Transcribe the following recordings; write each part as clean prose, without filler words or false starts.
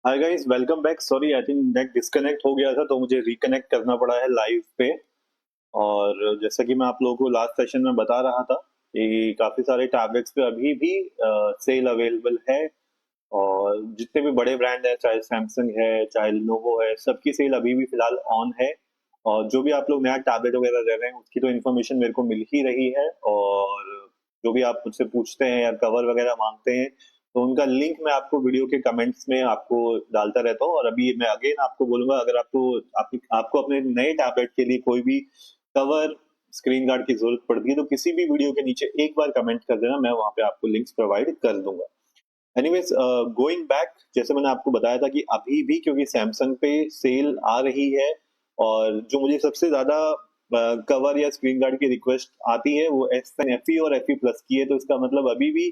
Hi guys, welcome back. Sorry, I think net disconnect हो गया था तो मुझे रिकनेक्ट करना पड़ा है लाइव पे। और जैसा कि मैं आप लोगों को लास्ट सेशन में बता रहा था कि काफ़ी सारे टैबलेट्स पे अभी भी सेल अवेलेबल है। और जितने भी बड़े ब्रांड है, चाहे सैमसंग है चाहे लिनोवो है, सबकी सेल अभी भी फिलहाल ऑन है। और जो भी आप लोग नया टैबलेट वगैरह ले रहे हैं उसकी तो इन्फॉर्मेशन मेरे को मिल ही रही है। और जो भी आप मुझसे पूछते हैं या कवर वगैरह मांगते हैं तो उनका लिंक मैं आपको वीडियो के कमेंट्स में आपको डालता रहता हूँ। और अभी मैं अगेन आपको बोलूंगा, अगर आपको अपने नए टैबलेट के लिए कोई भी कवर, स्क्रीन गार्ड की जरूरत पड़ती है तो किसी भी वीडियो के नीचे एक बार कमेंट कर देना, मैं वहां पे आपको लिंक्स प्रोवाइड कर दूंगा। एनीवेज, गोइंग बैक, जैसे मैंने आपको बताया था कि अभी भी क्योंकि सैमसंग पे सेल आ रही है, और जो मुझे सबसे ज्यादा कवर या स्क्रीन गार्ड की रिक्वेस्ट आती है वो S10 FE और FE प्लस की है। तो इसका मतलब अभी भी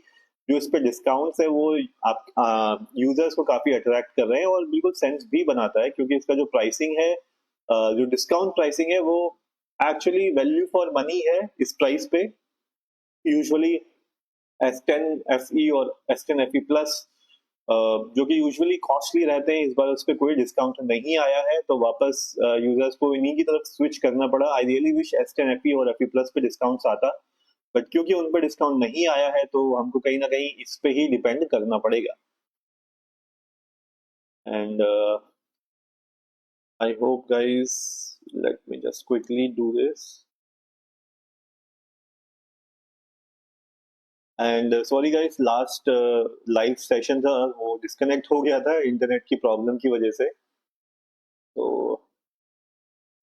जो इस पे डिस्काउंट्स है वो आप यूजर्स को काफी अट्रैक्ट कर रहे हैं और बिल्कुल सेंस भी बनाता है, क्योंकि इसका जो प्राइसिंग है, जो डिस्काउंट प्राइसिंग है वो एक्चुअली वैल्यू फॉर मनी है इस प्राइस पे। यूजुअली S10 FE और S10 FE प्लस जो कि यूजुअली कॉस्टली रहते हैं, इस बार उस पर कोई डिस्काउंट नहीं आया है तो वापस यूजर्स को इन्हीं की तरफ स्विच करना पड़ा। I really wish S10 FE और FE प्लस पे डिस्काउंट आता, बट क्योंकि उन पर डिस्काउंट नहीं आया है तो हमको कहीं ना कहीं इस पे ही डिपेंड करना पड़ेगा। And I hope guys, let me just quickly do this. And sorry guys, last live session था वो डिस्कनेक्ट हो गया था इंटरनेट की प्रॉब्लम की वजह से। तो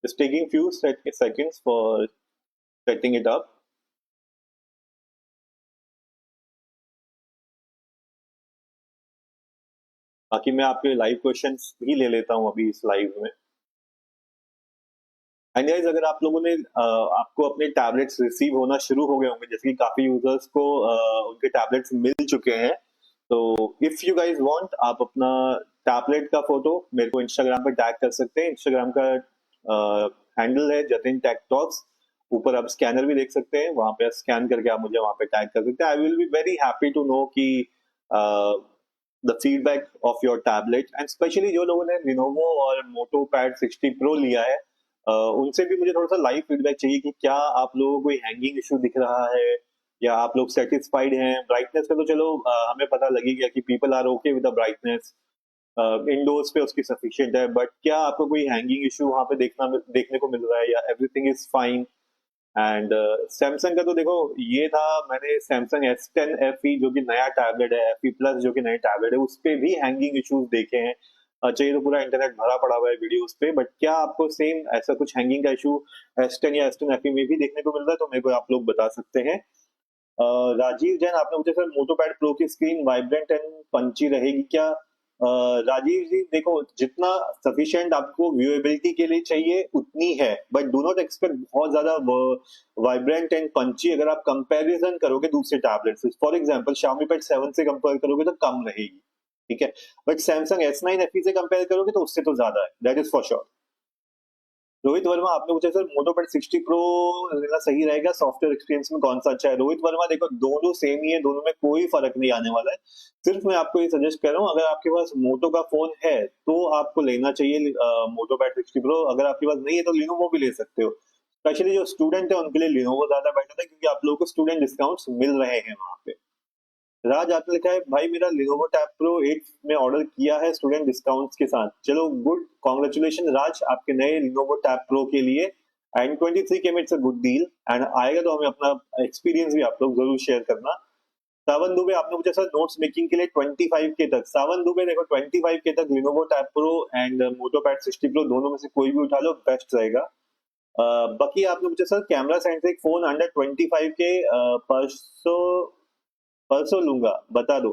just taking few seconds for setting it up. बाकी मैं आपके लाइव क्वेश्चंस भी ले लेता हूं अभी इस लाइव में। एंड गाइस, अगर आप लोगों ने आपको अपने टैबलेट्स रिसीव होना शुरू हो गए होंगे, जैसे कि काफी यूजर्स को उनके टैबलेट्स मिल चुके हैं, तो इफ यू गाइस वांट, आप अपना टैबलेट का फोटो मेरे को इंस्टाग्राम पे टैग कर सकते हैं। इंस्टाग्राम का हैंडल है जतिन टेक टॉक्स। ऊपर आप स्कैनर भी देख सकते हैं, वहां पे स्कैन करके आप मुझे वहां पे टैग कर सकते हैं। I will be very happy to know कि the feedback of your tablet. And specially जो लोगों ने लिनोवो और मोटो पैड 60 प्रो लिया है, उनसे भी मुझे थोड़ा सा लाइव फीडबैक चाहिए कि क्या आप लोगों को कोई हैंगिंग इशू दिख रहा है या आप लोग सेटिस्फाइड हैं। ब्राइटनेस का तो चलो हमें पता लगी गया कि people are okay with the brightness, indoors पे उसकी सफिशिएंट है, बट क्या आपको कोई हैंगिंग इशू वहां पे देखने को मिल रहा है या everything is fine. And Samsung का तो देखो, ये था, मैंने सैमसंग S10 FE जो कि नया टैबलेट है, FE प्लस जो कि नया टैबलेट है, उस पे भी हैंगिंग इश्यूज देखे हैं। चाहिए तो पूरा इंटरनेट भरा पड़ा हुआ है वीडियोस पे, बट क्या आपको सेम ऐसा कुछ हैंगिंग का इशू S10 या S10 FE में भी देखने को मिल रहा है तो मेरे को आप लोग बता सकते हैं। राजीव जैन, आपने पूछा सर मोटो पैड प्रो की स्क्रीन वाइब्रेंट एंड पंची रहेगी क्या। राजीव जी देखो, जितना सफिशिएंट आपको व्यूएबिलिटी के लिए चाहिए उतनी है, बट डू नॉट एक्सपेक्ट बहुत ज्यादा वाइब्रेंट एंड पंची। अगर आप कंपैरिजन करोगे दूसरे टैबलेट से, फॉर एग्जांपल Xiaomi Pad 7 से कंपेयर करोगे तो कम रहेगी, ठीक है। बट सैमसंग S9 FE से कंपेयर करोगे तो उससे तो ज्यादा है, that is for sure. Rohit Verma, आपने पूछा सर मोटो पैड 60 प्रो लेना सही रहेगा, सॉफ्टवेयर एक्सपीरियंस में कौन सा अच्छा है। रोहित वर्मा देखो, दोनों सेम ही है, दोनों में कोई फर्क नहीं आने वाला है। सिर्फ मैं आपको ये सजेस्ट कर रहा हूँ, अगर आपके पास मोटो का फोन है तो आपको लेना चाहिए मोटो पैड 60 प्रो। अगर आपके पास नहीं है तो लिनोवो भी ले सकते हो। स्पेशली जो स्टूडेंट है उनके लिए लिनोवो ज्यादा बेटर है, क्योंकि आप लोगों को स्टूडेंट डिस्काउंट्स मिल रहे हैं वहां पे। राज, आपने लिखा है भाई मेरा Lenovo Tab Pro 8 में ऑर्डर किया है स्टूडेंट डिस्काउंट्स के साथ। चलो गुड, कॉन्ग्रेचुलेशन राज आपके नए Lenovo Tab Pro के लिए। एंड 23 के में it's a good deal, and आएगा तो हमें अपना एक्सपीरियंस भी आप लोग जरूर शेयर करना। सावन दुबे, आपने पूछा सर नोट्स मेकिंग के लिए 25 के तक। सावन दुबे देखो, 25 के तक Lenovo Tab Pro and Moto pad 60 Pro दोनों में से कोई भी उठा लो, बेस्ट रहेगा। बाकी आपने पूछा sir camera centric phone under 25 के, परसों परसों लूंगा, बता दो।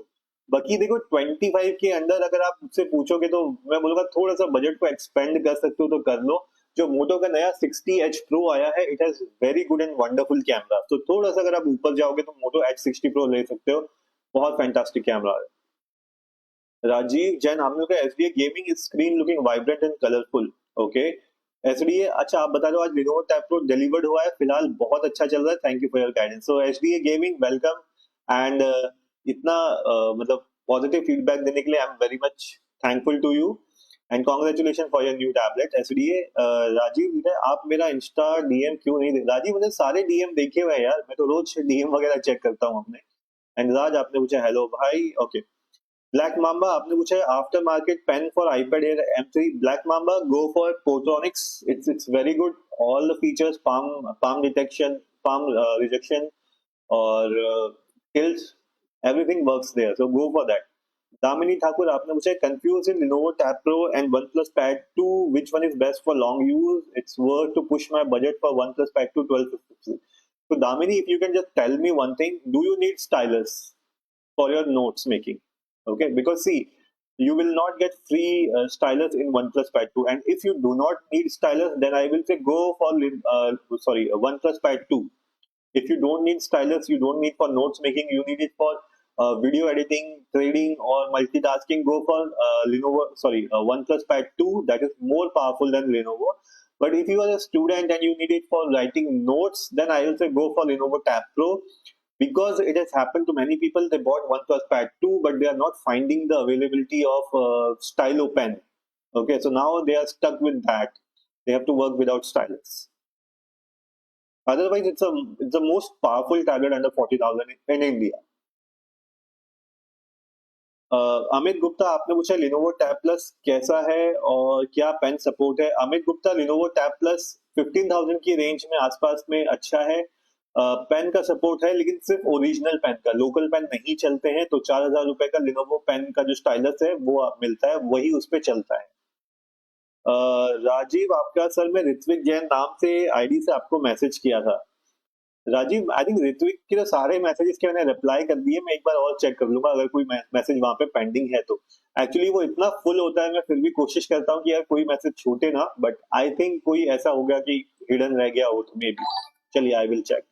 बाकी देखो, 25 के अंदर अगर आप मुझसे पूछोगे तो मैं बोलूंगा थोड़ा सा बजट को एक्सपेंड कर सकते हो तो कर लो। जो मोटो का नया 60H Pro आया है, it has very good and wonderful camera, तो थोड़ा सा अगर आप ऊपर जाओगे तो मोटो H60 Pro ले सकते हो, बहुत फैंटास्टिक कैमरा है। राजीव जैन, हम लोग का SDA gaming screen looking vibrant and colourful. Okay, SDA, अच्छा आप बता दो, आज Lenovo Tab Pro डिलीवर्ड हुआ है, फिलहाल बहुत अच्छा चल रहा है, thank you for your guidance. So SDA gaming welcome. And इतना मतलब पॉजिटिव फीडबैक देने के लिए I am very much thankful to you and congratulations for your new tablet SDA। Rajiv ji ने आप मेरा इंस्टा डीएम क्यों नहीं देख, राजीव मैंने सारे डीएम देखे हुए हैं यार, मैं तो रोज डीएम वगैरह चेक करता हूँ अपने। एंड राज आपने पूछा हेलो भाई, ओके। ब्लैक माम्बा आपने पूछा है after market pen for iPad Air M3। Black mamba go for Portronics, it's very good, all the features, palm detection, palm rejection और skills, everything works there, so go for that। Damini Thakur आपने पूछा confuse in Lenovo Tab Pro and OnePlus Pad 2, which one is best for long use? It's worth to push my budget for OnePlus Pad 2 1250। So Damini, if you can just tell me one thing, do you need stylus for your notes making? Okay, because see, you will not get free stylus in OnePlus Pad 2, and if you do not need stylus, then I will say go for OnePlus Pad 2। If you don't need stylus, you don't need for notes making, you need it for video editing, trading, or multitasking, go for OnePlus Pad 2. That is more powerful than Lenovo. But if you are a student and you need it for writing notes, then I will say go for Lenovo Tab Pro, because it has happened to many people. They bought OnePlus Pad 2, but they are not finding the availability of Stylo pen. Okay, so now they are stuck with that. They have to work without stylus. Otherwise, it's the most powerful tablet under 40,000 in India। Amit Gupta आपने पूछा Lenovo Tab Plus कैसा है और क्या pen support है। Amit Gupta, Lenovo Tab Plus 15,000 की range में आसपास में अच्छा है, पेन का सपोर्ट है, लेकिन सिर्फ ओरिजिनल पेन का, लोकल पेन नहीं चलते हैं। तो 4,000 रुपए का Lenovo पेन का जो स्टाइलस है वो मिलता है, वही उस पर चलता है। राजीव आपका सर, मैं ऋत्विक जैन नाम से आईडी से आपको मैसेज किया था। राजीव, आई थिंक ऋत्विक के तो सारे मैसेजेस के मैंने रिप्लाई कर दिए, मैं एक बार और चेक कर लूंगा अगर कोई मैसेज वहां पे पेंडिंग है तो। एक्चुअली वो इतना फुल होता है, मैं फिर भी कोशिश करता हूँ कि यार कोई मैसेज छूटे ना, बट आई थिंक कोई ऐसा हो गया कि हिडन रह गया हो तो मे बी। चलिए, I will check.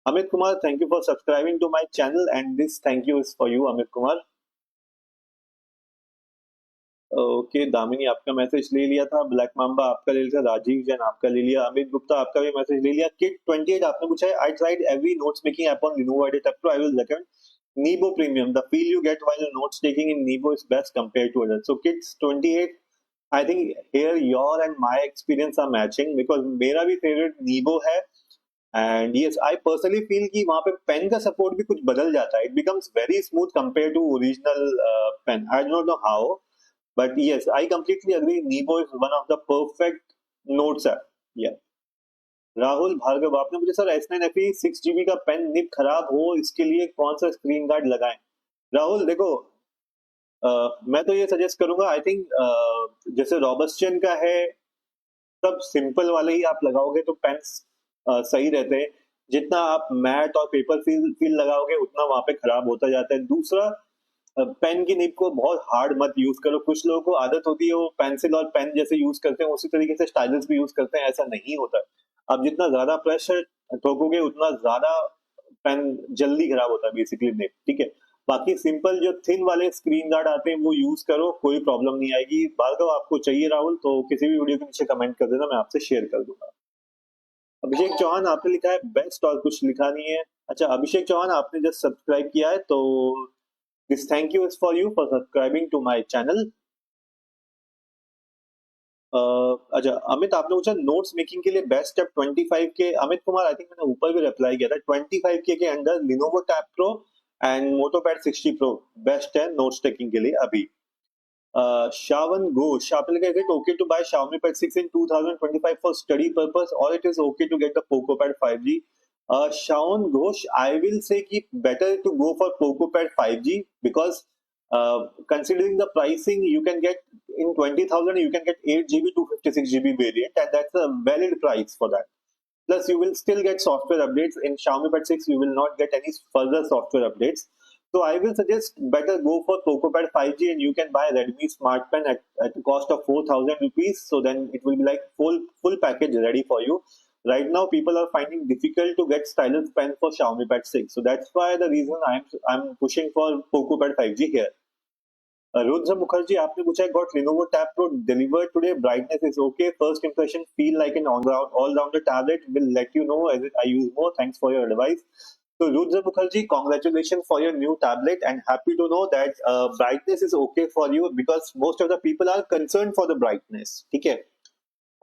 Amit Kumar, thank you for subscribing to my channel and this thank you is for you Amit Kumar. Okay, Damini आपका मैसेज ले लिया था, ब्लैक माम्बा आपका ले लिया, राजीव जैन आपका ले लिया, अमित गुप्ता आपका भी मैसेज ले लिया। किड 28 आपने पूछा है I tried every notes making app on Lenovo Edit Pro, I will recommend Nebo Premium। The feel you get while notes taking in Nebo is best compared to others। So kids 28, I think here your and my experience are matching, because मेरा भी favourite Nebo है। And yes, I personally feel कि वहां पे pen का support भी कुछ बदल जाता है, it becomes very smooth compare to original pen. I don't know how, but yes, I completely agree, Nebo is one of the perfect notes app। Yeah। Rahul Bhargav आपने मुझे सर S9 FE 6 GB का pen nib खराब हो, इसके लिए कौन सा screen guard लगाएं। राहुल देखो, मैं तो ये सजेस्ट करूंगा, आई थिंक जैसे रॉबस्टन का है, सब सिंपल वाले ही आप लगाओगे तो पेन सही रहते हैं। जितना आप मैट और पेपर फील लगाओगे उतना वहां पे खराब होता जाता है। दूसरा, पेन की निब को बहुत हार्ड मत यूज करो। कुछ लोगों को आदत होती है वो पेंसिल और पेन जैसे यूज करते हैं उसी तरीके से स्टाइलस भी यूज करते हैं, ऐसा नहीं होता। आप जितना ज्यादा प्रेशर ठोकोगे उतना ज्यादा पेन जल्दी खराब होता है बेसिकली निब, ठीक है। बाकी सिंपल जो थिन वाले स्क्रीन गार्ड आते हैं वो यूज करो, कोई प्रॉब्लम नहीं आएगी। भार्गव आपको चाहिए राहुल तो किसी भी वीडियो के नीचे कमेंट कर देना, मैं आपसे शेयर कर दूंगा। अभिषेक चौहान आपने लिखा है बेस्ट और कुछ लिखा नहीं है। अच्छा, अभिषेक चौहान आपने जस्ट सब्सक्राइब किया है तो this thank you is for you for subscribing to my channel। अच्छा, अमित आपने पूछा नोट्स मेकिंग के लिए बेस्ट स्टेप 25 के। अमित कुमार, आई थिंक मैंने ऊपर भी रिप्लाई किया था, 25 के अंदर Lenovo Tab Pro and MotoPad 60 Pro best है नोट्स टेकिंग के लिए अभी। Shawan Ghosh आपने लिखा है okay to buy Xiaomi Pad 6 in 2025 for study purpose or it is okay to get the Poco Pad 5G। Shawan Ghosh, I will say keep better to go for Poco Pad 5G, because considering the pricing, you can get in 20,000 you can get 8 GB to 56 GB variant, and that's a valid price for that। Plus, you will still get software updates in Xiaomi Pad 6. You will not get any further software updates. So I will suggest better go for Poco Pad 5G, and you can buy Redmi Smart Pen at the cost of 4,000 rupees. So then it will be like full package ready for you। Right now, people are finding difficult to get stylus pen for Xiaomi Pad 6. So that's why the reason I'm pushing for Poco Pad 5G here। Rudra Mukherjee आपने पूछा है got Lenovo Tab Pro delivered today, brightness is okay, first impression feel like an all-rounder tablet, will let you know as I use more, thanks for your advice। So Rudra Mukherjee, congratulations for your new tablet and happy to know that brightness is okay for you because most of the people are concerned for the brightness. ठीक है.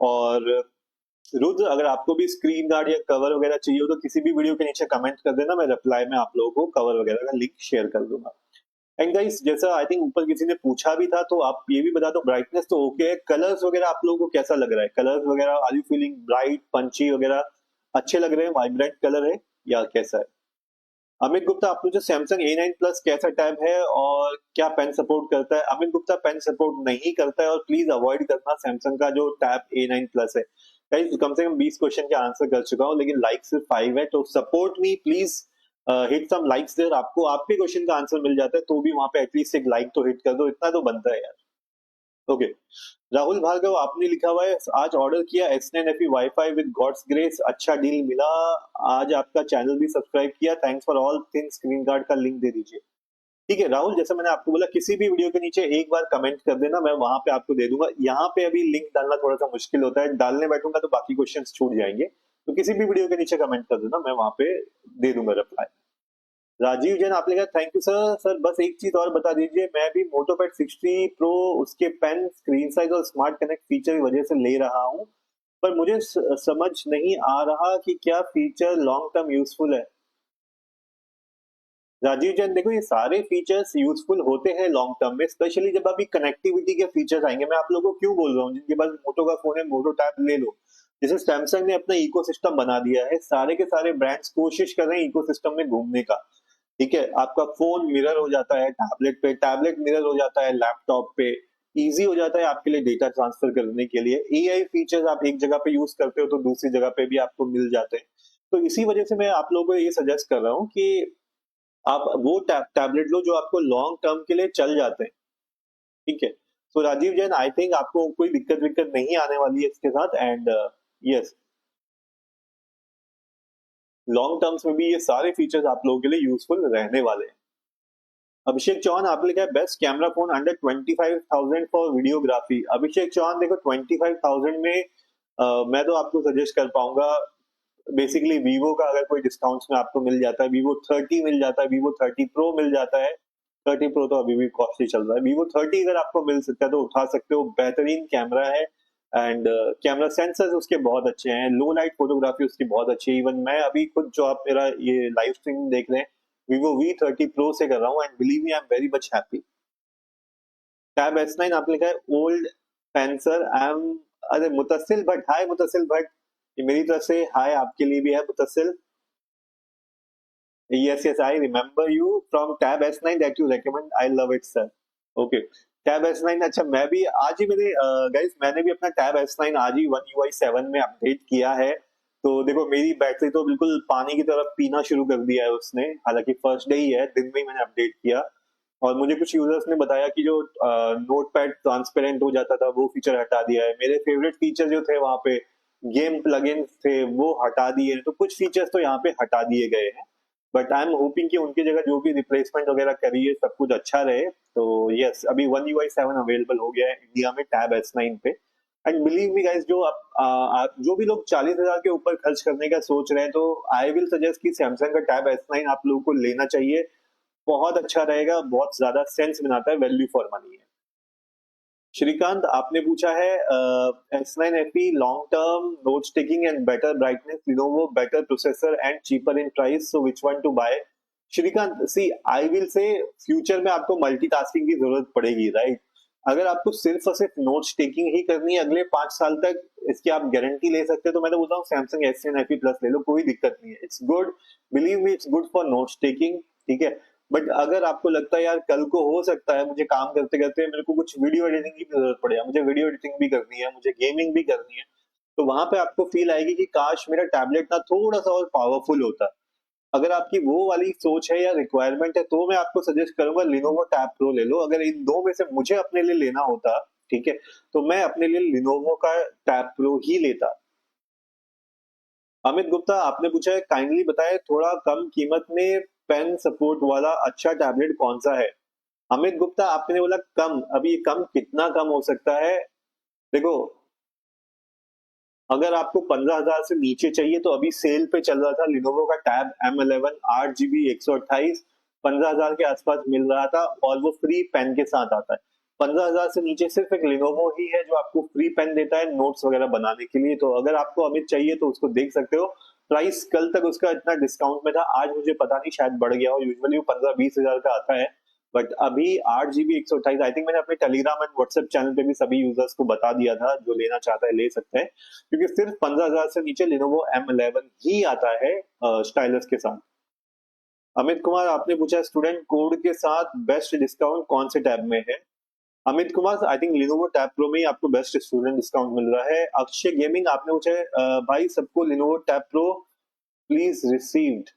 और रुद्र, अगर आपको भी screen guard या cover वगैरह चाहिए हो तो किसी भी वीडियो के नीचे कमेंट कर देना, मैं रिप्लाई में आप लोगों को कवर वगैरह का लिंक शेयर कर दूंगा. एंड गाइस, जैसा आई थिंक ऊपर किसी ने पूछा भी था, तो आप ये भी बता दो, ब्राइटनेस तो ओके है, कलर्स वगैरह आप लोगों को कैसा लग रहा है? कलर्स वगैरह, आर यू फीलिंग ब्राइट, पंची वगैरह अच्छे लग रहे हैं? वाइब्रेंट कलर है या कैसा है? अमित गुप्ता, आपने जो सैमसंग A9 प्लस कैसा टैब है और क्या पेन सपोर्ट करता है? अमित गुप्ता, पेन सपोर्ट नहीं करता है और प्लीज अवॉइड करना सैमसंग का जो टैब A9 प्लस है. गाइस, कम से कम 20 क्वेश्चन के आंसर कर चुका हूँ, लेकिन लाइक सिर्फ 5 है, तो support me please, hit some likes there. आपको आपके क्वेश्चन का आंसर मिल जाता है तो भी वहां पे एटलीस्ट एक लाइक तो हिट कर दो, इतना तो बनता है यार. ओके. राहुल भार्गव, आपने लिखा हुआ है आज ऑर्डर किया S9 FE Wi-Fi with God's grace, अच्छा डील मिला. आज आपका चैनल भी सब्सक्राइब किया, thanks for all things. Screen guard का लिंक दे दीजिए. ठीक है राहुल, जैसे मैंने आपको बोला, किसी भी वीडियो के नीचे एक बार कमेंट कर देना, मैं वहां पे आपको दे दूंगा. यहाँ पे अभी लिंक डालना थोड़ा सा मुश्किल होता है, डालने बैठूंगा तो बाकी क्वेश्चंस छूट जाएंगे, तो किसी भी वीडियो के नीचे कमेंट कर देना, मैं वहां पे दे दूंगा रिप्लाई. राजीव जैन, आपने कहा थैंक यू सर. सर बस एक चीज और बता दीजिए, मैं भी मोटोपैड 60 प्रो उसके पेन, स्क्रीन साइज और स्मार्ट कनेक्ट फीचर की वजह से ले रहा हूँ, पर मुझे समझ नहीं आ रहा कि क्या फीचर लॉन्ग टर्म यूजफुल है. राजीव जैन, देखो ये सारे फीचर्स यूजफुल होते हैं लॉन्ग टर्म में, स्पेशली जब अभी कनेक्टिविटी के फीचर्स आएंगे. मैं आप लोगों को क्यों बोल रहा हूँ, जिनके पास मोटो का फोन है, मोटो टैब ले लो. जैसे सैमसंग ने अपना इकोसिस्टम बना दिया है, सारे के सारे ब्रांड्स कोशिश कर रहे हैं इकोसिस्टम में घूमने का. ठीक है, आपका फोन मिरर हो जाता है टैबलेट पे, टैबलेट मिरर हो जाता है लैपटॉप पे, इजी हो जाता है आपके लिए डेटा ट्रांसफर करने के लिए. एआई फीचर्स आप एक जगह पे यूज करते हो तो दूसरी जगह पे भी आपको मिल जाते हैं. तो इसी वजह से मैं आप लोगों को ये सजेस्ट कर रहा हूँ कि आप वो टैबलेट लो जो आपको लॉन्ग टर्म के लिए चल जाते हैं. ठीक है. तो राजीव जैन, आई थिंक आपको कोई दिक्कत विक्कत नहीं आने वाली है इसके साथ. एंड यस, लॉन्ग टर्म्स में भी ये सारे फीचर्स आप लोगों के लिए यूजफुल रहने वाले हैं. अभिषेक चौहान, आपने लिखा है best camera phone under 25,000 for videography. Abhishek Chauhan, देखो 25,000 में मैं तो आपको सजेस्ट कर पाऊंगा बेसिकली वीवो का, अगर कोई डिस्काउंट्स में आपको मिल जाता है, वीवो 30 मिल जाता है, वीवो 30 प्रो मिल जाता है. 30 प्रो तो अभी भी कॉस्टली चल रहा है. वीवो 30 अगर आपको मिल सकता है तो उठा सकते हो, बेहतरीन कैमरा है. एंड कैमरा सेंसर्स उसके बहुत अच्छे हैं, लो लाइट फोटोग्राफी उसकी बहुत अच्छी है. इवन मैं अभी खुद जो आप मेरा ये लाइव स्ट्रीम देख रहे हैं, Vivo V30 Pro से कर रहा हूँ, and believe me I am very much happy. Tab S9 आपने लिखा है ओल्ड फैंसर, आई एम, अरे मुतसिल भट्ट, हाय मुतसिल भट्ट, ये मेरी तरफ से हाय आपके लिए भी है मुतसिल. Yes yes, I remember you from tab S9 that you recommend, I love it sir. Okay. Tab S9, अच्छा मैं भी आज ही मैंने गाइस मैंने भी अपना टैब S9 आज ही One UI 7 में अपडेट किया है. तो देखो मेरी बैटरी तो बिल्कुल पानी की तरफ पीना शुरू कर दिया है उसने, हालांकि फर्स्ट डे ही है, दिन में ही मैंने अपडेट किया. और मुझे कुछ यूजर्स ने बताया कि जो नोटपैड ट्रांसपेरेंट हो जाता था वो फीचर हटा दिया है. मेरे फेवरेट फीचर जो थे वहां पे, गेम प्लगइन्स थे, वो हटा दिए. तो कुछ फीचर्स तो यहाँ पे हटा दिए गए हैं, बट आई एम होपिंग कि उनकी जगह जो भी रिप्लेसमेंट वगैरह करिए सब कुछ अच्छा रहे. तो यस, अभी One UI 7 अवेलेबल हो गया है इंडिया में टैब S9 पे. एंड बिलीव मी गाइस, जो आप जो भी लोग 40,000 के ऊपर खर्च करने का सोच रहे हैं, तो आई विल सजेस्ट कि सैमसंग का टैब S9 आप लोगों को लेना चाहिए. बहुत अच्छा रहेगा, बहुत ज्यादा सेंस बनाता है, वैल्यू फॉर मनी है. श्रीकांत, आपने पूछा है S9 FE long term notes taking and better brightness, Lenovo better processor and cheaper in price, so which one to buy. Shrikant, see I will say future में आपको मल्टीटास्किंग की जरूरत पड़ेगी, राइट? अगर आपको सिर्फ और सिर्फ नोट्स टेकिंग ही करनी है अगले 5 साल तक, इसकी आप गारंटी ले सकते हैं, तो मैं तो बोलता हूँ सैमसंग S10 FE प्लस ले लो, कोई दिक्कत नहीं है. It's good, believe me, it's good for notes taking. ठीक है. बट अगर आपको लगता है यार कल को हो सकता है मुझे काम करते करते मेरे को कुछ वीडियो एडिटिंग की भी जरूरत पड़े, मुझे वीडियो एडिटिंग भी करनी है, मुझे गेमिंग भी करनी है, तो वहां पे आपको फील आएगी कि काश मेरा टैबलेट ना थोड़ा सा और पावरफुल होता. अगर आपकी वो वाली सोच है या रिक्वायरमेंट है, तो मैं आपको सजेस्ट करूंगा लिनोवो टैब प्रो ले लो. अगर इन दो में से मुझे अपने लिए लेना होता, ठीक है, तो मैं अपने लिए लिनोवो का टैब प्रो ही लेता. अमित गुप्ता, आपने पूछा है काइंडली बताएं थोड़ा कम कीमत में पेन सपोर्ट वाला अच्छा टैबलेट कौन सा है. अमित गुप्ता, आपने बोला कम, अभी ये कम कितना कम हो सकता है? देखो अगर आपको 15,000 से नीचे चाहिए तो अभी सेल पे चल रहा था Lenovo का टैब M11 8GB 128 15,000 के आसपास मिल रहा था और वो फ्री पेन के साथ आता है। 15,000 से नीचे सिर्फ एक Lenovo ही है जो आपको फ्री पेन देता है नोट्स वगैरह बनाने के लिए। तो अगर आपको अमित चाहिए तो उसको देख सकते हो। प्राइस कल तक उसका इतना डिस्काउंट में था, आज मुझे पता नहीं शायद बढ़ गया हो। यूजुअली वो 15-20 हजार का आता है, बट अभी 8GB 128 आई थिंक मैंने अपने टेलीग्राम एंड व्हाट्सएप चैनल पे भी सभी यूजर्स को बता दिया था, जो लेना चाहता है ले सकते हैं, क्योंकि सिर्फ 15,000 से नीचे Lenovo M11 ही आता है स्टाइलस के साथ। अमित कुमार आपने पूछा स्टूडेंट कोड के साथ बेस्ट डिस्काउंट कौन से टैब में है। Amit Kumar I think Lenovo tab pro में ही आपको बेस्ट स्टूडेंट डिस्काउंट मिल रहा है। अक्षय गेमिंग आपने पूछा है भाई सबको Lenovo tab pro please received.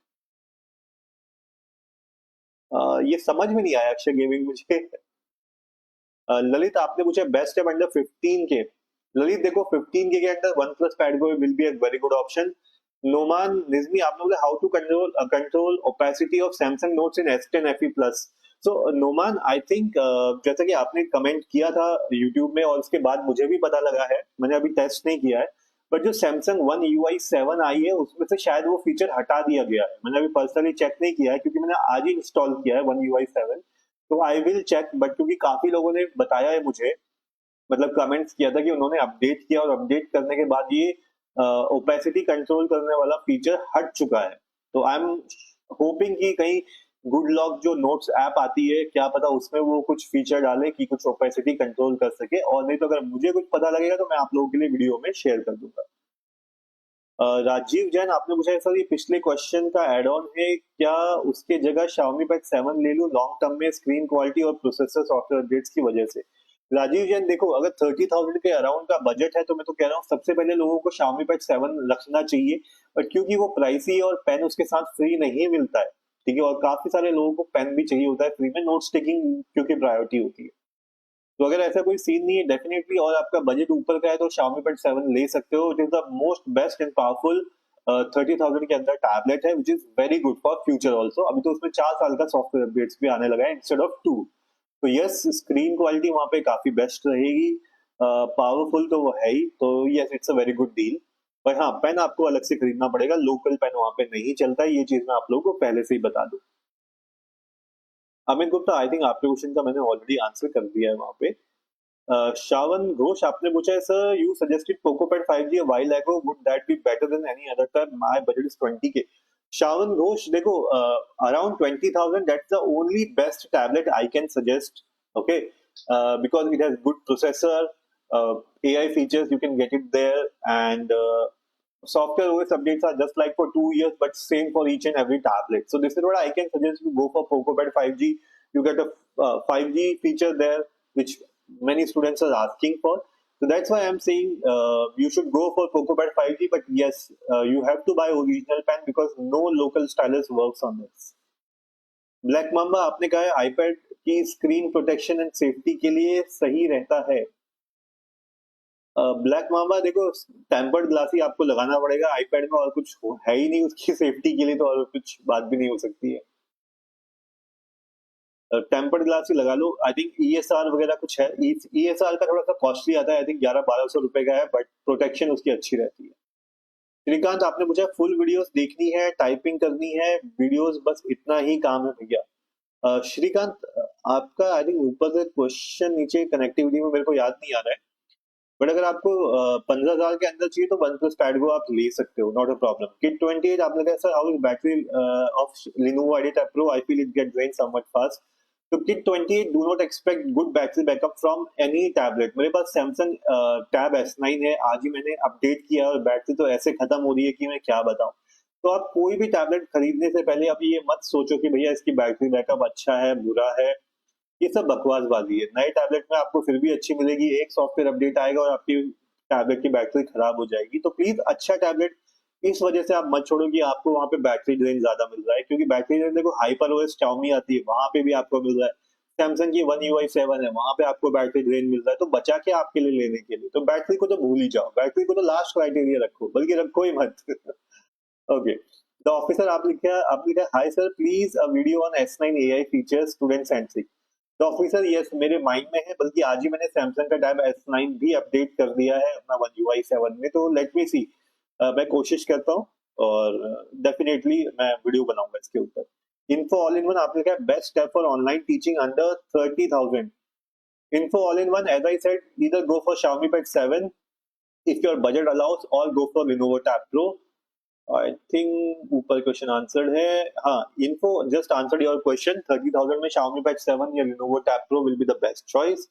ये समझ में नहीं आया अक्षय गेमिंग मुझे। ललित आपने पूछा बेस्ट है अंडर 15 के। ललित देखो 15 के अंदर one plus pad go will be a very good option. Noman Nizami आपने बोला how to control opacity of Samsung notes in S10 FE plus. So Noman I think जैसा कि आपने कमेंट किया था यूट्यूब में और उसके बाद मुझे भी पता लगा है, मैंने अभी टेस्ट नहीं किया है, बट जो सैमसंग वन UI 7 आई है उसमें से शायद वो फीचर हटा दिया गया है। मैंने अभी पर्सनली चेक नहीं किया है क्योंकि मैंने आज ही इंस्टॉल किया है वन UI 7, तो आई विल चेक। बट क्योंकि काफी लोगों ने बताया है मुझे, मतलब कमेंट्स किया था कि उन्होंने अपडेट किया और अपडेट करने के बाद ये ओपेसिटी कंट्रोल करने वाला फीचर हट चुका है। तो आई एम होपिंग कि कहीं गुड लॉक जो नोट्स ऐप आती है, क्या पता उसमें वो कुछ फीचर डाले कि कुछ ओपेसिटी कंट्रोल कर सके, और नहीं तो अगर मुझे कुछ पता लगेगा तो मैं आप लोगों के लिए वीडियो में शेयर कर दूंगा। राजीव जैन आपने पूछा है सर ये पिछले क्वेश्चन का एड ऑन है, क्या उसके जगह Xiaomi Pad 7 ले लूं लॉन्ग टर्म में स्क्रीन क्वालिटी और प्रोसेसर सॉफ्टवेयर अपडेट्स की वजह से। राजीव जैन देखो अगर 30,000 के अराउंड का बजट है तो मैं तो कह रहा हूँ सबसे पहले लोगों को Xiaomi Pad 7 रखना चाहिए, बट क्योंकि वो प्राइसी और पेन उसके साथ फ्री नहीं मिलता है, ठीक है, और काफी सारे लोगों को पेन भी चाहिए होता है फ्री में, नोट्स टेकिंग क्योंकि प्रायोरिटी होती है। तो अगर ऐसा कोई सीन नहीं है डेफिनेटली और आपका बजट ऊपर का है तो Xiaomi Pad 7 ले सकते हो। It is the most best and powerful 30,000 के अंदर टैबलेट है which is very good for future also. अभी तो उसमें 4 साल का सॉफ्टवेयर अपडेट्स भी आने लगा है इंस्टेड ऑफ 2। तो यस स्क्रीन क्वालिटी वहां पे काफी बेस्ट रहेगी, पावरफुल तो वो है ही, तो yes it's a very good deal. पर हाँ पेन आपको अलग से खरीदना पड़ेगा, लोकल पेन वहां पे नहीं चलता है, ये चीज मैं आप लोगों को पहले से ही बता दूं। अमित गुप्ता आई थिंक आपके क्वेश्चन का मैंने ऑलरेडी आंसर कर दिया है वहां पे। श्रावण घोष आपने पूछा है sir you suggested Poco pad 5G a while ago, would that be better than any other tab? My budget is 20K। Shravan Ghosh देखो around 20,000 that's the only best tablet I can suggest, okay, because it has good processor, AI features you can get it there, and software OS updates are just like for 2 years but same for each and every tablet. So this is what I can suggest, you go for Poco Pad 5G, you get a 5G feature there which many students are asking for. So that's why I'm saying you should go for Poco Pad 5G, but yes, you have to buy original pen because no local stylus works on this. Black mamba आपने कहा है iPad की screen protection and safety के लिए सही रहता है। Black mamba देखो टेम्पर्ड ग्लास ही आपको लगाना पड़ेगा आईपैड में, और कुछ है ही नहीं उसकी सेफ्टी के लिए, तो और कुछ बात भी नहीं हो सकती है। टेम्पर्ड ग्लास ही लगा लो। आई थिंक ESR वगैरह कुछ है, ESR का थोड़ा सा कॉस्टली आता है, आई थिंक 1100-1200 रुपए का है, बट प्रोटेक्शन उसकी अच्छी रहती है। श्रीकांत आपने पूछा फुल वीडियोस देखनी है, टाइपिंग करनी है, वीडियोस बस इतना ही काम है भैया। श्रीकांत आपका आई थिंक ऊपर से क्वेश्चन नीचे कनेक्टिविटी में मेरे को याद नहीं आ रहा है, बट अगर आपको 15,000 के अंदर चाहिए तो वन प्लस पैडगो आप ले सकते हो, नॉट अ प्रॉब्लम। किट 28 आपने कहा sir how is battery of Lenovo IdeaTab Pro, I feel it get drain somewhat fast. तो kit 28 do not expect good battery backup from any tablet. मेरे पास Samsung tab S9 है, आज ही मैंने update किया और बैटरी तो ऐसे खत्म हो रही है कि मैं क्या बताऊं। तो आप कोई भी टैबलेट खरीदने से पहले आप ये मत सोचो कि भैया इसकी बैटरी बैकअप अच्छा है बुरा है, ये सब बकवासबाजी है। नए टैबलेट में आपको फिर भी अच्छी मिलेगी, एक सॉफ्टवेयर अपडेट आएगा और आपकी टैबलेट की बैटरी खराब हो जाएगी। तो प्लीज अच्छा टैबलेट इस वजह से आप मत छोड़ो कि आपको वहां पे बैटरी ड्रेन ज्यादा मिल रहा है, क्योंकि बैटरी ड्रेन देखो हाइपर OS Xiaomi आती है वहां पे भी आपको मिल रहा है, सैमसंग की वन UI 7 है वहां पे आपको बैटरी ड्रेन मिल रहा है। तो बचा के आपके लिए लेने के लिए तो बैटरी को तो भूल ही जाओ, बैटरी को तो लास्ट क्राइटेरिया रखो, बल्कि रखो ही मत। ओके द ऑफिसर आपने लिखा hi sir please a video on S9 AI features student centric. तो ऑफिसर यस मेरे माइंड में है, बल्कि आज ही मैंने सैमसंग का टैब S9 भी अपडेट कर दिया है अपना One UI 7 में, तो लेट मी सी, मैं कोशिश करता हूँ और डेफिनेटली मैं वीडियो बनाऊंगा इसके ऊपर। इन्फो ऑल इन वन आपने कहा best app for online teaching under 30,000। Info all in one as I said either go for Xiaomi Pad 7 if your budget allows, or go for Lenovo Tab Pro। I think ऊपर question answered है। हाँ, info just answered your question. 30,000 में Xiaomi Pad 7 या Lenovo Tab Pro will be the best choice.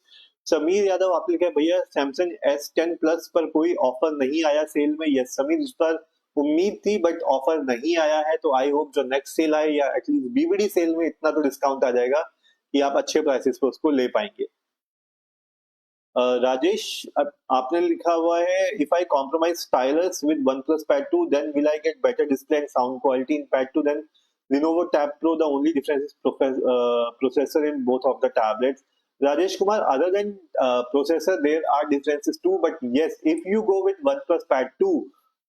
Sameer Yadav आपने कहा भैया Samsung S10 plus पर कोई ऑफर नहीं आया सेल में। यस समीर, इस पर उम्मीद थी बट ऑफर नहीं आया है, तो आई होप जो नेक्स्ट सेल आए या एटलीस्ट बीबीडी सेल में इतना तो डिस्काउंट आ जाएगा कि आप अच्छे प्राइसेस पर उसको ले पाएंगे। राजेश, आपने लिखा हुआ है if I compromise stylus with OnePlus Pad 2 then will I get better display and sound quality in Pad 2 then Lenovo Tab Pro, the only difference is processor in both of the tablets। Rajesh Kumar, other than processor there are differences too, but yes, if you go with OnePlus Pad 2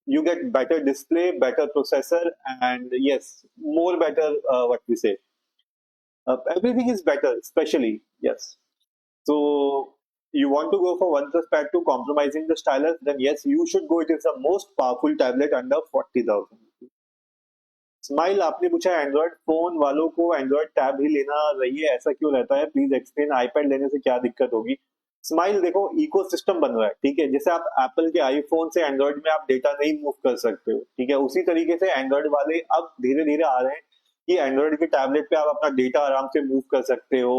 you get better display, better processor, and yes, more better, what we say, everything is better, especially yes। So you want to go for OnePlus Pad 2 compromising the stylus, then yes, you should go. It is the most powerful tablet under 40,000। Smile आपने पूछा Android phone वालों को Android tab ही लेना रही है, ऐसा क्यों रहता है, प्लीज एक्सप्लेन। आईपैड लेने से क्या दिक्कत होगी। स्माइल देखो, इकोसिस्टम बन रहा है, ठीक है। जैसे आप एप्पल के आईफोन से एंड्रॉइड में आप डेटा नहीं मूव कर सकते हो, ठीक है, उसी तरीके से एंड्रॉइड वाले अब धीरे धीरे आ रहे हैं कि एंड्रॉइड के टैबलेट पे आप अपना डेटा आराम से मूव कर सकते हो,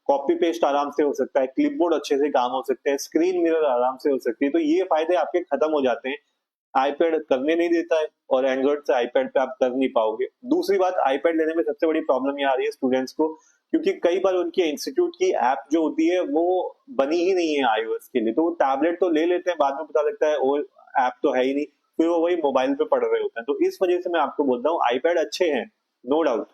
कॉपी पेस्ट आराम से हो सकता है, क्लिपबोर्ड अच्छे से काम हो सकते हैं, स्क्रीन मिरर आराम से हो सकती है, तो ये फायदे आपके खत्म हो जाते हैं। आईपैड करने नहीं देता है और एंड्रॉइड से आईपैड पे आप कर नहीं पाओगे। दूसरी बात, आईपैड लेने में सबसे बड़ी प्रॉब्लम ये आ रही है स्टूडेंट्स को, क्योंकि कई बार उनके इंस्टीट्यूट की ऐप जो होती है वो बनी ही नहीं है आईओएस के लिए, तो वो टैबलेट तो ले लेते हैं, बाद में पता लगता है वो ऐप तो है ही नहीं, फिर वो वही मोबाइल पे पढ़ रहे होते हैं। तो इस वजह से मैं आपको बोलता हूँ आईपैड अच्छे हैं, नो डाउट,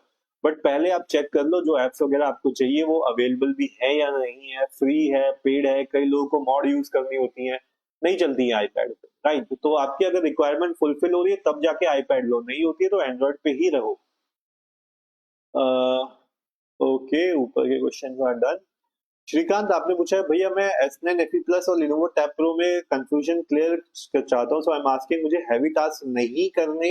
बट पहले आप चेक कर लो जो एप्स वगैरह आपको चाहिए वो अवेलेबल भी है या नहीं है, फ्री है, पेड है, कई लोगों को मॉड यूज करनी होती है, नहीं चलती है आईपैड पे, राइट। तो आपकी अगर रिक्वायरमेंट फुलफिल हो रही है तब जाके आईपैड लो, नहीं होती है तो एंड्रॉइड पे ही रहो। ओके, ऊपर के क्वेश्चन आर डन। श्रीकांत आपने पूछा है भैया मैं S9 FE प्लस और Lenovo Tab Pro में कंफ्यूजन क्लियर चाहता हूँ, सो आई एम आस्किंग मुझे हैवी टास्क नहीं करने।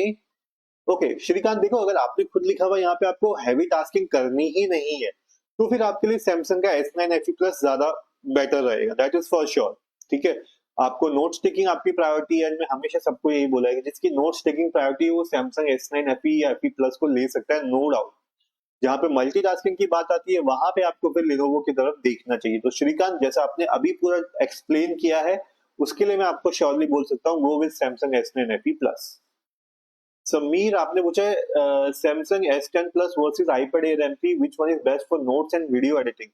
ओके श्रीकांत, देखो अगर आपने खुद लिखा हुआ यहाँ पे आपको हैवी टास्किंग करनी ही नहीं है तो फिर आपके लिए सैमसंग का S9 FE प्लस ज्यादा बेटर रहेगा, दैट इज फॉर श्योर, ठीक है। आपको नोट्स टेकिंग आपकी प्रायोरिटी है, मैं हमेशा सबको यही बोला है कि जिसकी नोट्स टेकिंग प्रायोरिटी है वो सैमसंग S9 FE या FE प्लस को ले सकता है, नो डाउट। जहाँ पे मल्टीटास्किंग की बात आती है वहां पे आपको फिर लेनोवो की तरफ देखना चाहिए। तो श्रीकांत, जैसा आपने अभी पूरा एक्सप्लेन किया है उसके लिए मैं आपको श्योरली बोल सकता हूँ go with Samsung S9 FE plus. Sameer आपने पूछा है Samsung S10 plus versus iPad air MP which one is best for notes and video editing.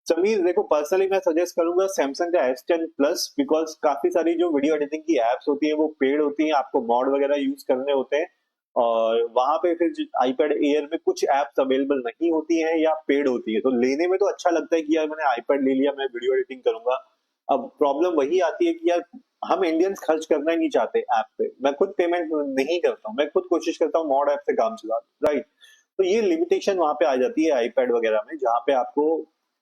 Sameer देखो, पर्सनली मैं सजेस्ट करूंगा सैमसंग का S10 प्लस, बिकॉज काफी सारी जो वीडियो एडिटिंग की एप्स होती है वो पेड होती है, आपको मॉड वगैरह यूज करने होते हैं, और वहां पे फिर आईपैड एयर में कुछ एप्स अवेलेबल नहीं होती हैं या पेड होती है, तो लेने में तो अच्छा लगता है कि यार मैंने आईपैड ले लिया, मैं वीडियो एडिटिंग करूंगा। अब प्रॉब्लम वही आती है कि यार हम इंडियंस खर्च करना ही नहीं चाहते ऐप पे, मैं खुद पेमेंट नहीं करता हूँ, मैं खुद कोशिश करता हूँ मॉड ऐप से काम चला, राइट। तो ये लिमिटेशन वहां पे आ जाती है आईपैड वगैरह में, जहाँ पे आपको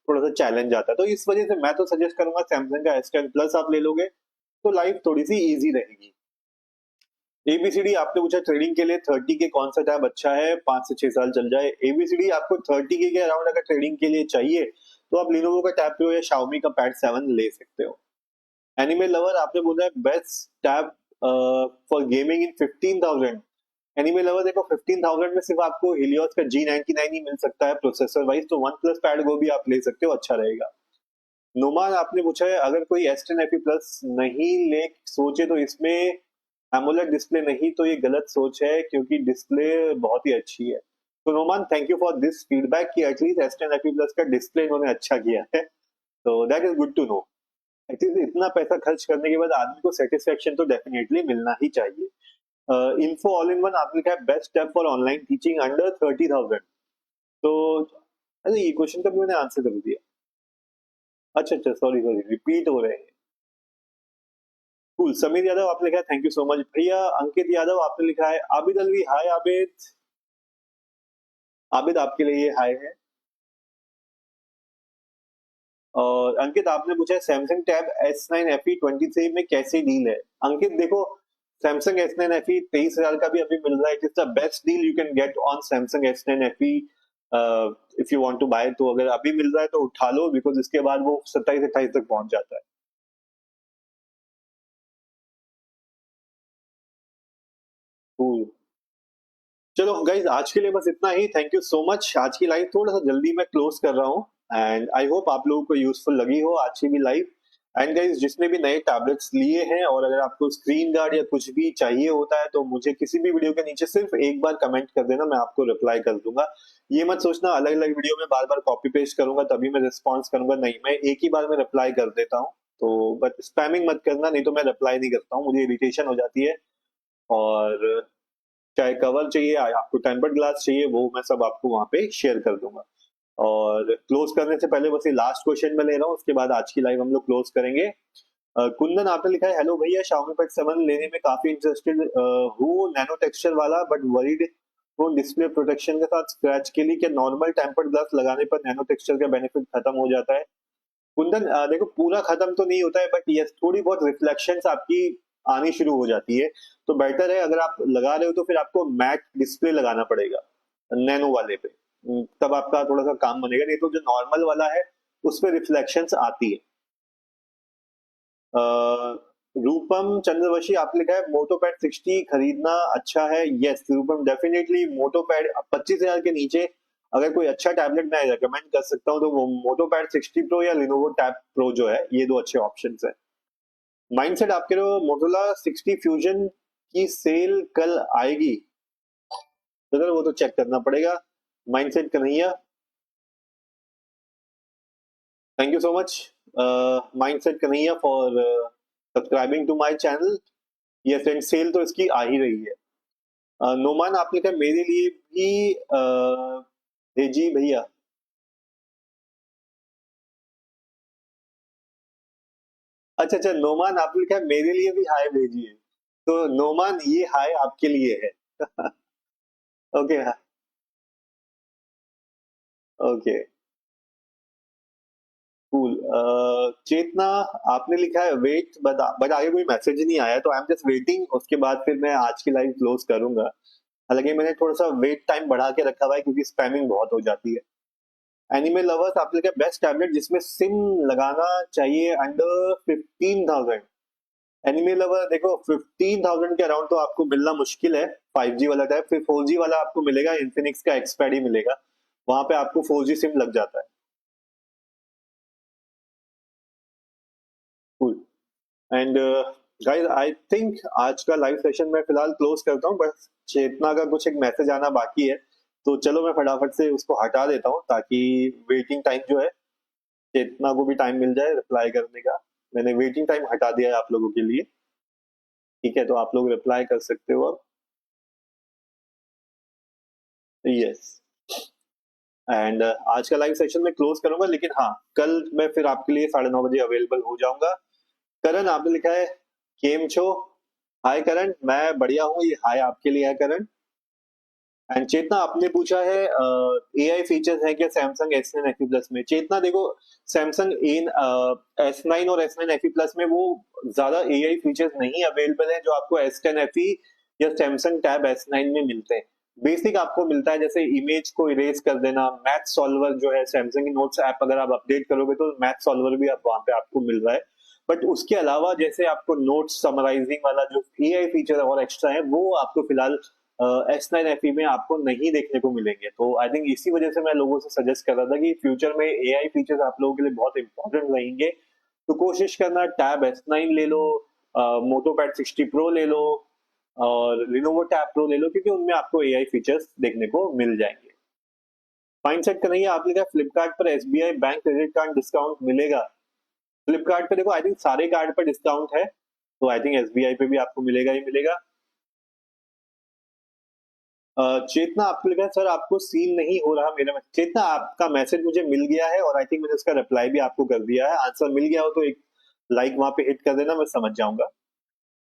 थोड़ा सा चैलेंज आता है। तो इस वजह से मैं तो सजेस्ट करूंगा सैमसंग का S10 प्लस आप ले लोगे तो लाइफ थोड़ी सी इजी रहेगी। एबीसीडी आपने पूछा ट्रेडिंग के लिए 30 के कौन सा टैब अच्छा है, 5 से 6 साल चल जाए। एबीसीडी आपको 30 के अराउंड अगर ट्रेडिंग के लिए चाहिए तो आप लिनोवो का टैब प्रो या Xiaomi का पैड 7 ले सकते हो। एनिमे लवर आपने बोला है best tab for gaming in 15,000। Anime lover देखो 15,000 में सिर्फ आपको हिलियोस का G99 ही मिल सकता है प्रोसेसर वाइज, तो वन प्लस पैड वो भी आप ले सकते हो, अच्छा रहेगा। नुमान आपने पूछा है अगर कोई S10 FE प्लस नहीं ले सोचे तो इसमें एमोलेड डिस्प्ले नहीं, तो ये गलत सोच है क्योंकि डिस्प्ले बहुत ही अच्छी है। तो Noman, thank you for this feedback कि एटलीस्ट S10 FE प्लस का डिस्प्ले इन्होंने अच्छा किया है, तो that is good to know. At least इतना पैसा खर्च करने के बाद आदमी को सेटिस्फेक्शन तो डेफिनेटली मिलना ही चाहिए। इन्फो ऑल इन वन आपने कहा best app for online teaching under 30,000, तो अरे ये क्वेश्चन का भी मैंने आंसर कर दिया। अच्छा अच्छा, सॉरी सॉरी, रिपीट हो रहे हैं। कूल। समीर यादव आपने लिखा है थैंक यू सो मच भैया। अंकित यादव आपने लिखा है आबिद अलवी, हाय आबिद। आबिद आपके लिए ये हाय है। और अंकित आपने पूछा है सैमसंग टैब S9 FE 23 में कैसी डील है। अंकित देखो, सैमसंग S9 FE 23,000 का भी अभी मिल रहा है। It is the best deal you can get on Samsung S9 FE if you want to buy. तो अगर अभी मिल रहा है तो उठा लो, बिकॉज इसके बाद वो 27-28 तक पहुंच जाता है। Cool. चलो गाइज, आज के लिए बस इतना ही। Thank you so much. आज की लाइव थोड़ा सा जल्दी मैं क्लोज कर रहा हूँ, एंड आई होप आप लोगों को यूजफुल लगी हो आज की भी लाइव। एंड गाइज, जिसने भी नए टैबलेट्स लिए हैं और अगर आपको स्क्रीन गार्ड या कुछ भी चाहिए होता है तो मुझे किसी भी वीडियो के नीचे सिर्फ एक बार कमेंट कर देना, मैं आपको रिप्लाई कर दूंगा। ये मत सोचना अलग अलग वीडियो में बार बार कॉपी पेस्ट करूंगा तभी मैं रिस्पॉन्स करूंगा, नहीं, मैं एक ही बार में रिप्लाई कर देता हूँ। तो बट स्पैमिंग मत करना, नहीं तो मैं रिप्लाई नहीं करता हूँ, मुझे इरिटेशन हो जाती है। और चाहे कवर चाहिए, आपको टेम्पर्ड ग्लास चाहिए, वो मैं सब आपको वहां पे शेयर कर दूंगा। और क्लोज करने से पहले बस ये लास्ट क्वेश्चन मैं ले रहा हूँ, उसके बाद आज की लाइव हम लोग क्लोज करेंगे। कुंदन आपने लिखा है, हेलो भैया, Xiaomi Pad 7 लेने में काफी इंटरेस्टेड हूँ, नैनो टेक्सचर वाला, बट वरीड हूँ डिस्प्ले प्रोटेक्शन के साथ स्क्रैच के लिए क्या नॉर्मल टेम्पर्ड ग्लास लगाने पर नैनो टेक्सचर का बेनिफिट खत्म हो जाता है। कुंदन देखो, पूरा खत्म तो नहीं होता है, बट यस थोड़ी बहुत रिफ्लेक्शंस आपकी आनी शुरू हो जाती है। तो बेटर है, अगर आप लगा रहे हो तो फिर आपको मैट डिस्प्ले लगाना पड़ेगा नैनो वाले पे। तब आपका थोड़ा सा काम बनेगा, नहीं तो जो नॉर्मल वाला है उसमें रिफ्लेक्शंस आती है। रूपम चंद्रवशी आपने लिखा है, मोटोपैड 60 खरीदना अच्छा है। यस रूपम, डेफिनेटली मोटोपैड 25,000 के नीचे अगर कोई अच्छा टैबलेट मैं रेकमेंड कर सकता हूँ तो वो मोटोपैड 60 प्रो या लिनोवो टैब प्रो जो है, ये दो अच्छे ऑप्शन है। माइंडसेट आप कह रहे हो मोटोला 60 फ्यूजन की सेल कल आएगी, तो वो तो चेक करना पड़ेगा। Mindset Kanhaiya, thank you so much mindset Kanhaiya for subscribing to my channel. ये फ्रेंड सेल तो इसकी आ ही रही है। नोमान आपने कहा मेरे लिए भी भेजी भैया। अच्छा अच्छा, नोमान आपने कहा मेरे लिए भी हाय भेजिए, तो नोमान ये हाय आपके लिए है। Okay, okay, cool. चेतना आपने लिखा है वेट, बट आगे कोई मैसेज नहीं आया, तो आई एम जस्ट वेटिंग, उसके बाद फिर मैं आज की लाइव क्लोज करूंगा। हालांकि मैंने थोड़ा सा वेट टाइम बढ़ा के रखा हुआ है क्योंकि स्पैमिंग बहुत हो जाती है। एनिमे लवर्स आपने लिखा बेस्ट टैबलेट जिसमें सिम लगाना चाहिए अंडर 15,000। एनिमे लवर देखो, 15,000 के अराउंड तो आपको मिलना मुश्किल है 5G वाला टाइप। फिर 4G वाला आपको मिलेगा, इन्फिनिक्स का एक्सपैड ही मिलेगा, वहां पे आपको 4G सिम लग जाता है। Cool. And guys, I think आज का लाइव सेशन मैं फिलहाल क्लोज करता हूँ, बस चेतना का कुछ एक मैसेज आना बाकी है, तो चलो मैं फटाफट से उसको हटा देता हूँ ताकि वेटिंग टाइम जो है, चेतना को भी टाइम मिल जाए रिप्लाई करने का। मैंने वेटिंग टाइम हटा दिया है आप लोगों के लिए, ठीक है, तो आप लोग रिप्लाई कर सकते हो अब। यस। एंड आज का लाइव सेशन मैं क्लोज करूंगा, लेकिन हाँ, कल मैं फिर आपके लिए 9:30 बजे अवेलेबल हो जाऊंगा। करण आपने लिखा है केम छो। हाय करण, मैं बढ़िया हूँ, ये हाय आपके लिए है करण। एंड चेतना आपने पूछा है एआई फीचर्स है क्या सैमसंग S9 FE प्लस में। चेतना देखो, सैमसंग S9 और S9 FE प्लस में वो ज्यादा एआई फीचर्स नहीं अवेलेबल है जो आपको S10 FE या सैमसंग टैब S9 में मिलते हैं। बेसिक आपको मिलता है जैसे इमेज को इरेज कर देना, मैथ सॉल्वर जो है सैमसंग की नोट्स ऐप अगर आप अपडेट करोगे तो मैथ सॉल्वर भी आप वहां पे आपको मिल रहा है। बट उसके अलावा जैसे आपको नोट्स समराइजिंग वाला जो एआई फीचर और एक्स्ट्रा है वो आपको फिलहाल S9 FE में आपको नहीं देखने को मिलेंगे। तो आई थिंक इसी वजह से मैं लोगों से सजेस्ट कर रहा था कि फ्यूचर में एआई फीचर्स आप लोगों के लिए बहुत इंपॉर्टेंट रहेंगे, तो कोशिश करना टैब S9 ले लो, मोटोपैड 60 प्रो ले लो और लिनोवो टैब प्रो ले लो, क्योंकि उनमें आपको एआई फीचर्स देखने को मिल जाएंगे। माइंडसेट का नहीं है आपने कहा फ्लिपकार्ट पर SBI bank credit card discount मिलेगा। फ्लिपकार्ट पे देखो, आई थिंक सारे कार्ड पर डिस्काउंट है, तो आई थिंक एसबीआई पे भी आपको मिलेगा ही मिलेगा। चेतना आपको लिखा है सर आपको सीन नहीं हो रहा मेरा मैसेज। चेतना आपका मैसेज मुझे मिल गया है और आई थिंक मैंने उसका रिप्लाई भी आपको कर दिया है। आंसर मिल गया हो तो एक लाइक वहां पे हिट कर देना, मैं समझ जाऊंगा।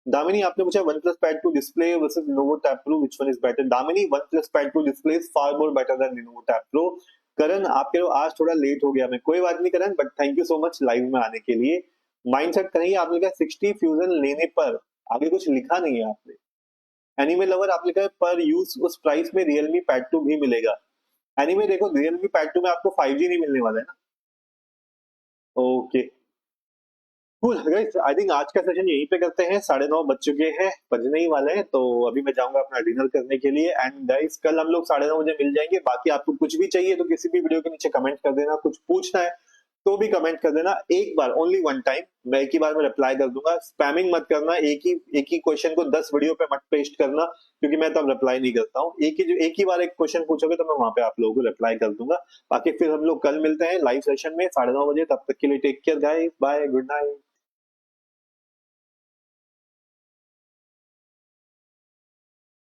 दामिनी आपने पूछा one plus pad two display versus Lenovo tab pro, which one is better. Damini, one plus pad two display is far more better than Lenovo tab pro. Karan आप कह रहे हो आज थोड़ा लेट हो गया मैं, कोई बात नहीं Karan, but thank you so much live में आने के लिए। माइंडसेट करेंगे आपने कहा 60 फ्यूजन लेने पर, आगे कुछ लिखा नहीं है आपने। एनीमे लवर आप लिखा है पर यूज उस प्राइस में रियलमी पैड 2 भी मिलेगा। एनीमे देखो रियलमी पैड 2 में आपको 5G नहीं मिलने वाला है ना। Okay cool guys, I think आज का सेशन यहीं पे करते हैं, 9:30 बज चुके हैं, बजने ही वाले हैं, तो अभी मैं जाऊंगा अपना डिनर करने के लिए। एंड गाइस कल हम लोग 9:30 बजे मिल जाएंगे। बाकी आपको कुछ भी चाहिए तो किसी भी वीडियो के नीचे कमेंट कर देना, कुछ पूछना है तो भी कमेंट कर देना, एक बार ओनली वन टाइम, मैं एक ही बार में रिप्लाई कर दूंगा। स्पैमिंग मत करना, एक ही क्वेश्चन को 10 वीडियो पे मत पेस्ट करना, क्योंकि मैं तब रिप्लाई नहीं करता हूँ। एक ही बार एक क्वेश्चन पूछोगे तो मैं वहां पे आप लोगों को रिप्लाई कर दूंगा। बाकी फिर हम लोग कल मिलते हैं लाइव सेशन में 9:30 बजे, तब तक के लिए take care guys, bye, good night.